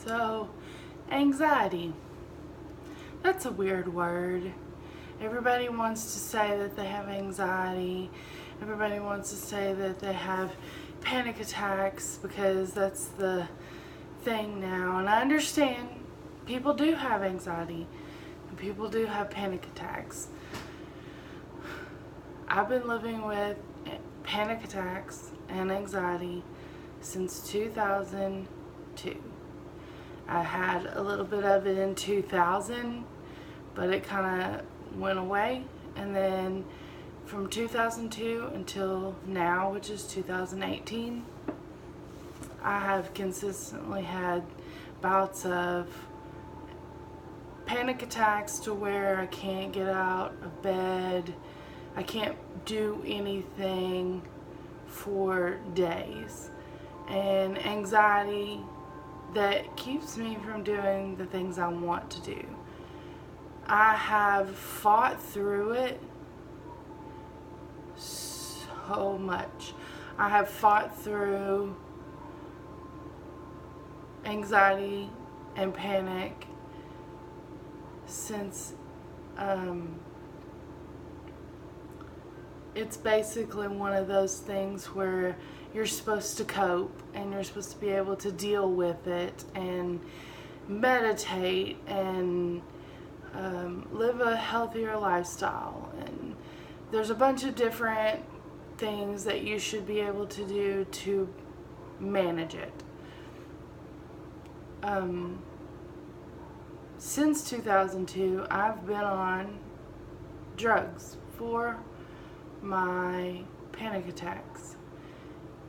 So, anxiety. That's a weird word. Everybody wants to say that they have anxiety. Everybody wants to say that they have panic attacks because that's the thing now. And I understand people do have anxiety and people do have panic attacks. I've been living with panic attacks and anxiety since 2002. I had a little bit of it in 2000, but it kind of went away. And then from 2002 until now, which is 2018, I have consistently had bouts of panic attacks to where I can't get out of bed. I can't do anything for days. And anxiety that keeps me from doing the things I want to do. I have fought through it so much. I have fought through anxiety and panic since it's basically one of those things where you're supposed to cope and you're supposed to be able to deal with it and meditate and live a healthier lifestyle. And there's a bunch of different things that you should be able to do to manage it. Since 2002, I've been on drugs for my panic attacks,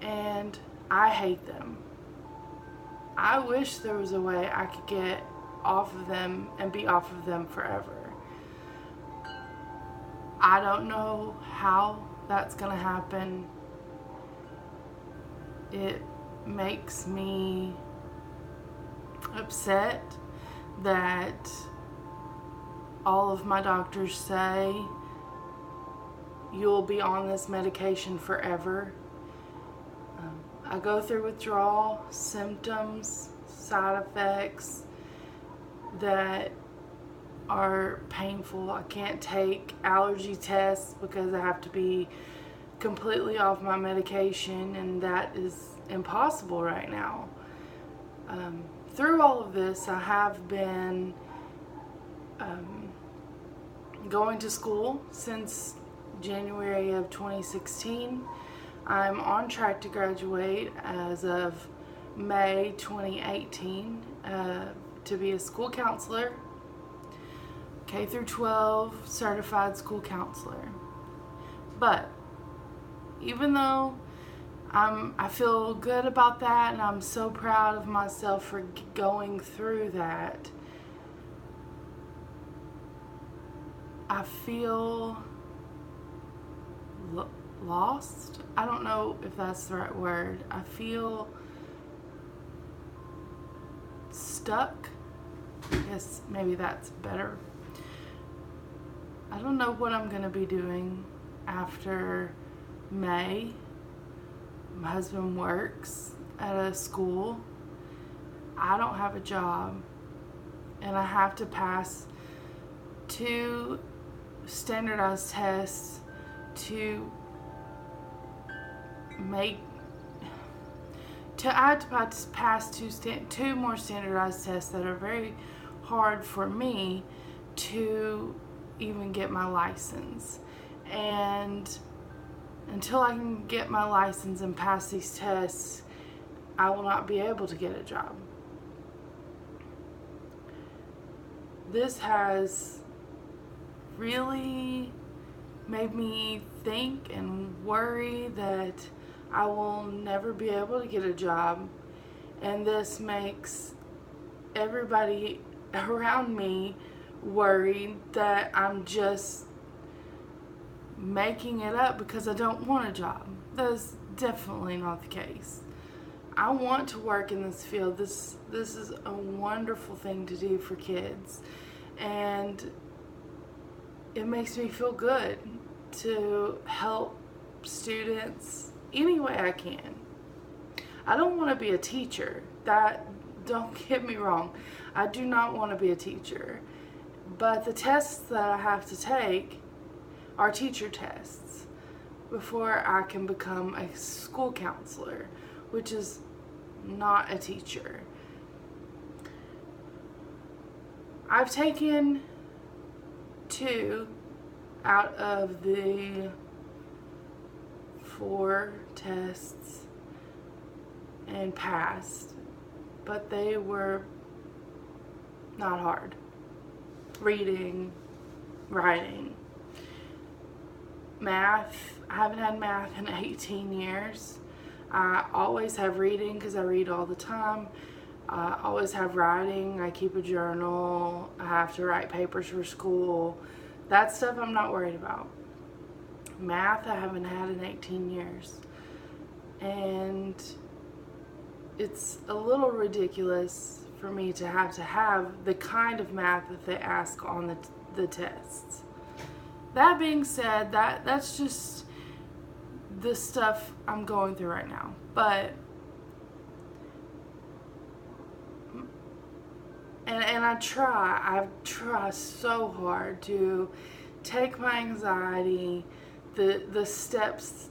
and I hate them. I wish there was a way I could get off of them and be off of them forever. I don't know how that's gonna happen. It makes me upset that all of my doctors say you'll be on this medication forever. I go through withdrawal symptoms, side effects that are painful. I can't take allergy tests because I have to be completely off my medication, and that is impossible right now. Through all of this, I have been going to school since January of 2016. I'm on track to graduate as of May 2018 to be a school counselor, K through 12 certified school counselor. But even though I feel good about that and I'm so proud of myself for going through that, I feel lost. I don't know if that's the right word. I feel stuck. I guess maybe that's better. I don't know what I'm going to be doing after May. My husband works at a school. I don't have a job, and I have to pass 2 standardized tests to I have to pass 2 more standardized tests that are very hard for me to even get my license. And until I can get my license and pass these tests, I will not be able to get a job. This has really made me think and worry that I will never be able to get a job, and this makes everybody around me worried that I'm just making it up because I don't want a job. That's definitely not the case. I want to work in this field. This is a wonderful thing to do for kids, and it makes me feel good to help students any way I can. I don't want to be a teacher. don't get me wrong. I do not want to be a teacher. But the tests that I have to take are teacher tests before I can become a school counselor, which is not a teacher. I've taken 2 out of the 4 tests and passed, but they were not hard. Reading, writing, math. I haven't had math in 18 years. I always have reading because I read all the time. I always have writing. I keep a journal. I have to write papers for school. That stuff I'm not worried about. Math I haven't had in 18 years. And it's a little ridiculous for me to have the kind of math that they ask on the tests. That being said, that's just the stuff I'm going through right now. But and I try so hard to take my anxiety, the steps,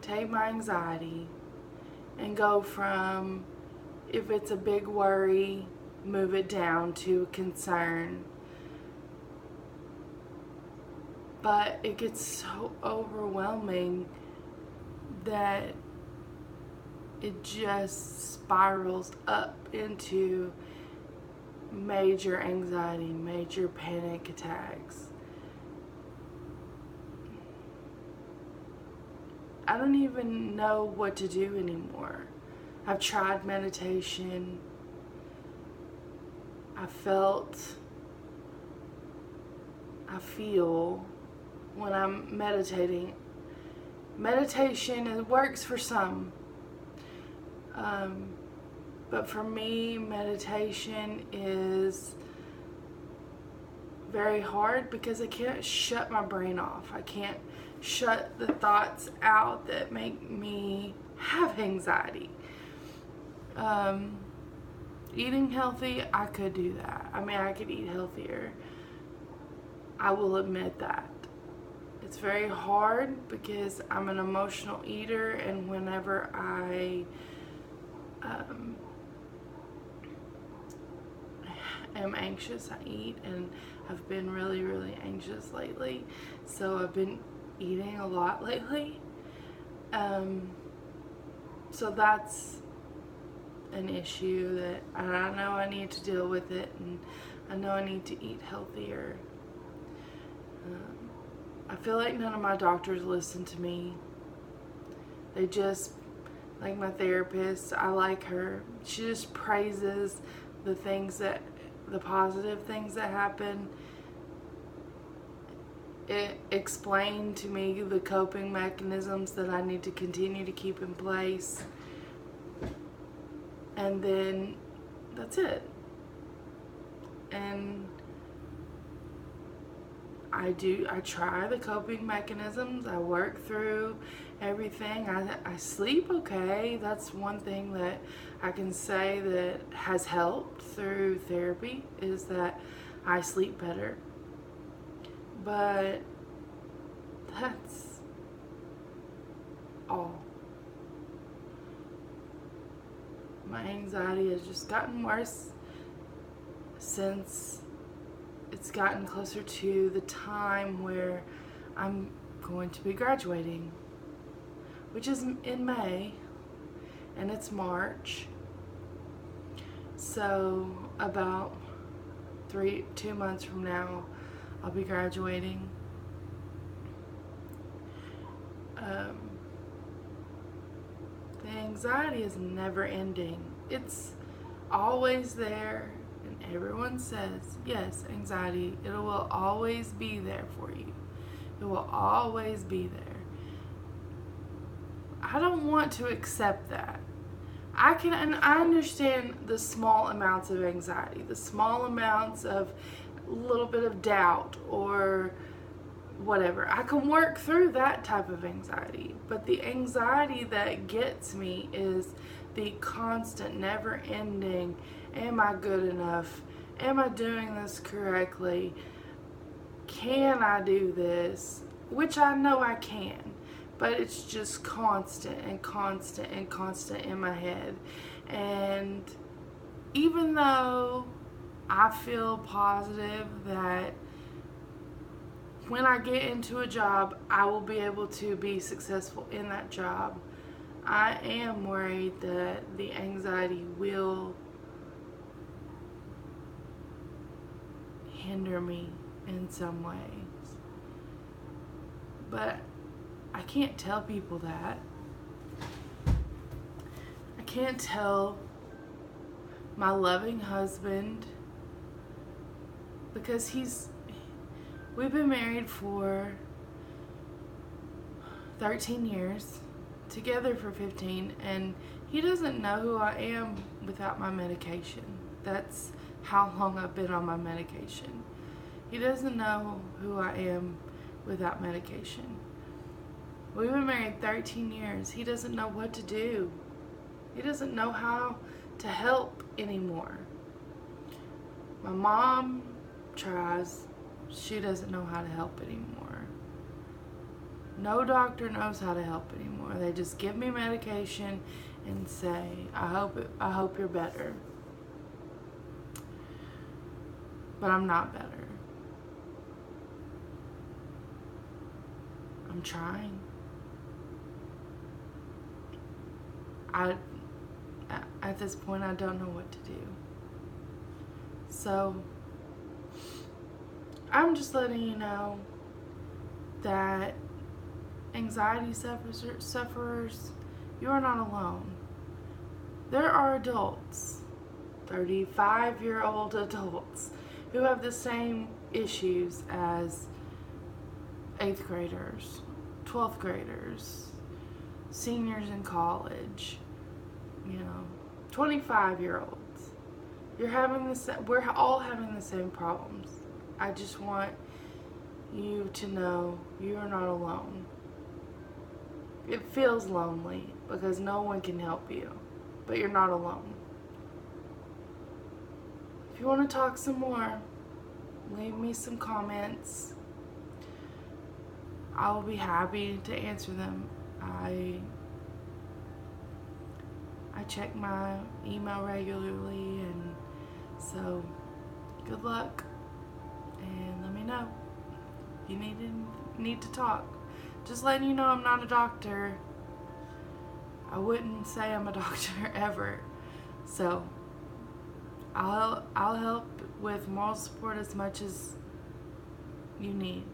take my anxiety and go from, if it's a big worry, move it down to concern. But it gets so overwhelming that it just spirals up into major anxiety, major panic attacks. I don't even know what to do anymore. I've tried meditation. I feel when I'm meditating. Meditation, it works for some. But for me, meditation is very hard because I can't shut my brain off. I can't shut the thoughts out that make me have anxiety. Eating healthy, I could do that. I mean, I could eat healthier. I will admit that. It's very hard because I'm an emotional eater, and whenever I am anxious, I eat, and I've been really, really anxious lately. So I've been eating a lot lately. So that's an issue that I know I need to deal with it, and I know I need to eat healthier. I feel like none of my doctors listen to me. They just, like my therapist, I like her. She just praises the positive things that happen. It explained to me the coping mechanisms that I need to continue to keep in place. And then that's it. And I try the coping mechanisms. I work through everything. I sleep okay. That's one thing that I can say that has helped through therapy, is that I sleep better. But that's all. My anxiety has just gotten worse since it's gotten closer to the time where I'm going to be graduating, which is in May, and it's March. So about 2 months from now, I'll be graduating. The anxiety is never ending. It's always there, and everyone says, yes, anxiety, it will always be there for you. It will always be there. I don't want to accept that. I understand the small amounts of anxiety, the small amounts of a little bit of doubt or whatever. I can work through that type of anxiety. But the anxiety that gets me is the constant, never ending, am I good enough? Am I doing this correctly? Can I do this? Which I know I can, but it's just constant and constant and constant in my head. And even though I feel positive that when I get into a job, I will be able to be successful in that job, I am worried that the anxiety will hinder me in some ways. But I can't tell people that. I can't tell my loving husband, because we've been married for 13 years, together for 15, and he doesn't know who I am without my medication. That's how long I've been on my medication. He doesn't know who I am without medication. We've been married 13 years. He doesn't know what to do. He doesn't know how to help anymore. My mom tries. She doesn't know how to help anymore. No doctor knows how to help anymore. They just give me medication and say, I hope you're better. But I'm not better. I'm trying. At this point, I don't know what to do. So, I'm just letting you know that anxiety sufferers, you are not alone. There are adults, 35-year-old adults, who have the same issues as 8th graders, 12th graders, seniors in college, 25-year-olds. We're all having the same problems. I just want you to know you are not alone. It feels lonely because no one can help you, but you're not alone. If you want to talk some more, leave me some comments. I will be happy to answer them. I check my email regularly, and so good luck, and let me know if you need to talk. Just letting you know I'm not a doctor. I wouldn't say I'm a doctor ever. So I'll help with moral support as much as you need.